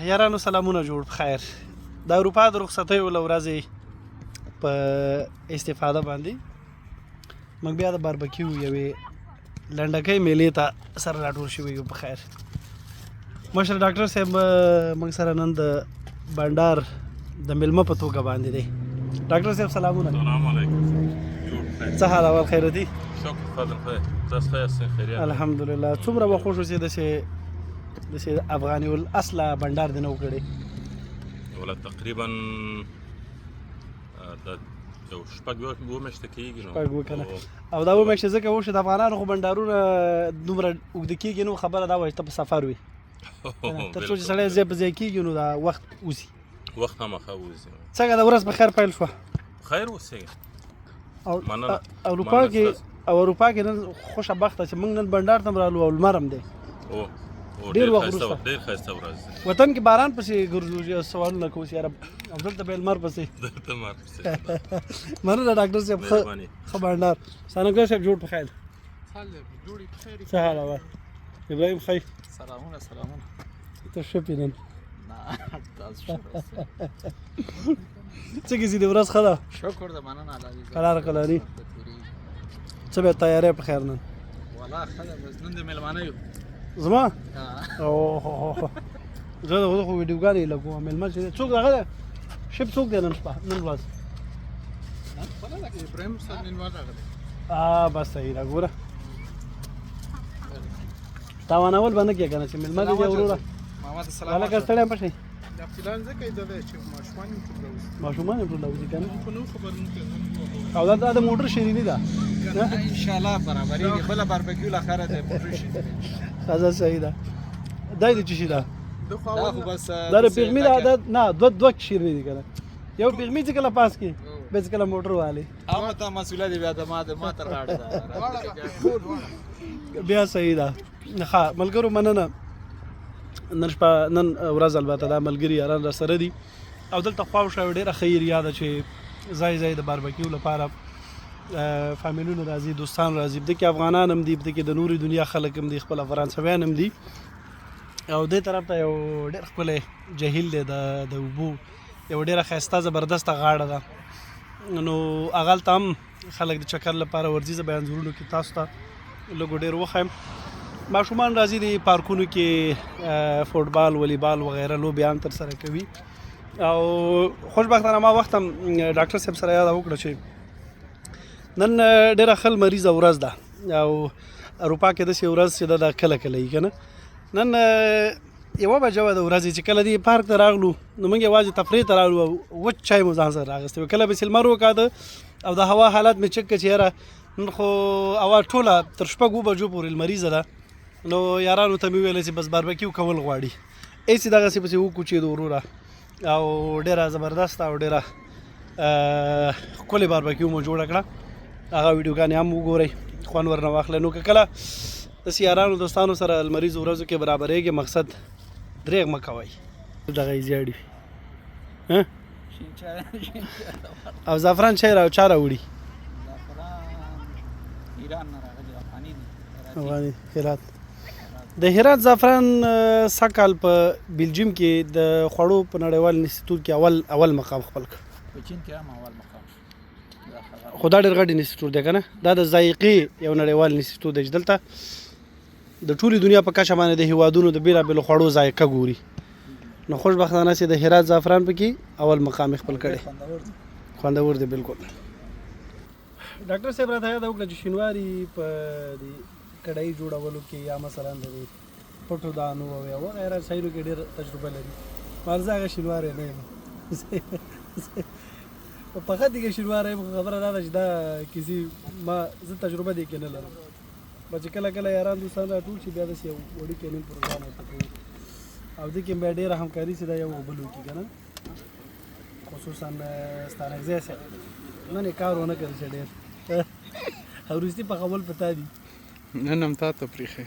یارانو سلامونه جوړ بخیر. د اروپا د رخصتیو له ورځې په استفاده باندې موږ بیا د باربکیو یوې لنډکۍ میلې ته سره راټول شوي یو په خیر. مشر ډاکټر صاحب موږ سره نن د بنډار د میلمه په توګه باندې دی. ډاکټر صاحب سلامونه. السلام علیکم. څه حال اول خیر دی؟ شکر فضل خیر. تاسو ښه یاست؟ خیریت الحمدلله. څومره به خوښ اوسې داسې افغاني الاصله بنډار دې نه و کړی؟ ولا تقریبا د یو شپږ اووه میاشتې کېږي نو شپږ اووه که نه. او دا اووه میاشتې ځکه وشو د افغانانو خو بنډارونه دومره اوږده کېږي نو خبره دا وایي چې ته په سفر وي تر څو چې سړی ځای په ځای کېږي نو دا وخت وځي. وخت خامخا وځي. څنګه د ورځ په خیر پیل شوه؟ خیر اوسئ. مننه. اروپا کې نن خوشه بخته چې موږ نن بنډار ته هم رالو او لمر هم دی. ډېر وخت وروسته. ډېر ښایسته ورځ دی. وطن کې باران پسې ګرځو سوالونه کوو چې یاره او دلته به لمر پسې. دلته لمر پسې. مننه ډاکټر صاحب. ښه بنډار. ثناګل صاحب جوړ په خیر. څه حال اول؟ ابراهیم ښی. سلامونه. ته ښه پې نن؟ نه تاسو ښه اوسئ. څه کیسې دې ورځ ښه ده؟ شکر ده مننه الله دې قراره قلاري. څه بیا تیاری په خیر نن؟ والله ښه ده بس نن د مېلمانه یو. زما؟ اوه زه د خو ویډیوګانې لګوم مېلمه چې دی څوک دغه دی شپ څوک دی نن شپه نن ورځ؟ خپله ده که ابراهیم استاد مېلمه راغلی. بس صحیح ده ګوره تاوانول به نه کیې که نه چې مېلمه دی دی وروره محمد السلام هلکه ستړی هم په شئ. دا فلان ځکه یې دغه چې ماشومان یې ټول راوځي. ماشومان یې ټول راوځي که نه؟ خو نو خبرونه کوي. او دا د موټر شیریني ده. انشاءالله برابرېږي. بله باربکیو له خیره دی موټر شي. ښه صحیح ده. دا یې د څه شي ده؟ دا خو بس دا د پیغمي ده نه دوه شیریني دي که نه؟ یو پیغمي چې کله پاس کړي بیا چې کله موټر والي ته مسؤله دی بیا د ما تر غاړه ده. بیا صحیح ده. ښه ملګرو مننه. نن ورځ البته دا ملګري یاران را سره دي او دلته خواوشا یو ډېره ښه ایریا ده چې ځای د باربکیو لپاره فامیلونه راځي دوستان راځي. په دې کې افغانان هم دي په دې کې د نورې دنیا خلک هم دي خپله فرانسویان هم دي او دې طرف ته یو ډېر ښکلی جهیل دی د اوبو یو ډېره ښایسته زبردسته غاړه ده نو هغلته هم خلک د چکر لپاره ورځي. زه به انځورونو کې تاسو ته لږ ډېر وښیم. ماشومان راځي د پارکونو کې فوټبال والیبال وغیره لوبې هم ترسره کوي او خوشبختانه ما وخت هم ډاکټر صاحب سره یاده وکړه چې نن ډېره ښه لمریزه ورځ ده او اروپا کې داسې ورځ چې ده دا کله کله وي که نه. نن یوه بجه وه د ورځې چې کله دې پارک ته راغلو نو موږ یوازې تفریح ته راغلو او وچ چای مو ځان سره راغستی و. کله پسې لمر وکاده او د هوا حالت مې چک کړه چې یاره نن خو هوا ټوله تر شپږ اووه بجو پورې لمریزه ده نو یارانو ته مې ویل چې بس باربکیو کول غواړي ایسې دغسې پسې وکوچېدو وروره او ډېره زبردسته او ډېره ښکلې باربکیو مو جوړه کړه. هغه ویډیوګانې هم وګورئ خوند ورنه واخلئ. نو که کله داسې یارانو دوستانو سره لمریزو ورځو کې برابرېږي مقصد درېغ مه کوئ دغه یې زیاړي او زعفران چای چا راوړي؟ ایران نه راغلی افغاني دي. افغاني هرات. د هرات زعفران سږ کال په بلجیم کې د خوړو په نړیوال انسټیټوټ کې اول مقام خپل کړ. په چین کې هم اول مقام. خو دا ډېر غټ انسټیټوټ دی که نه؟ دا د ذایقې یو نړیوال انسټیټوټ دی چې دلته د ټولې دنیا په کچه باندې د هیوادونو د بېلابېلو خوړو ذایقه ګوري. نو خوشبختانه چې د هرات زعفران پکې اول مقام یې خپل کړی. خوندور دی بالکل. ډاکټر صاحب راته یاده وکړه چې شینواري په دې کړاهي جوړولو کې یا مثلا د پټو دانو او وغیره شیانو کې ډېر تجربه لري. مال زه هغه شینواری نه یم په پخه دې کې شینواری یم. خبره دا ده چې دا کیسې ما زه تجربه دې کې نه لرم به چې کله یاران دوستان راټول شي بیا داسې یو وړوکی نیم پروګرام ورته کوو او دې کې بیا ډېره همکاري چې دا یو بل وکړي که نه خصوصا ستانکزی صاحب نن یې کار ونه کړی چې ډېر او وروستي پخول په تا دي. نن هم تا ته پرېښی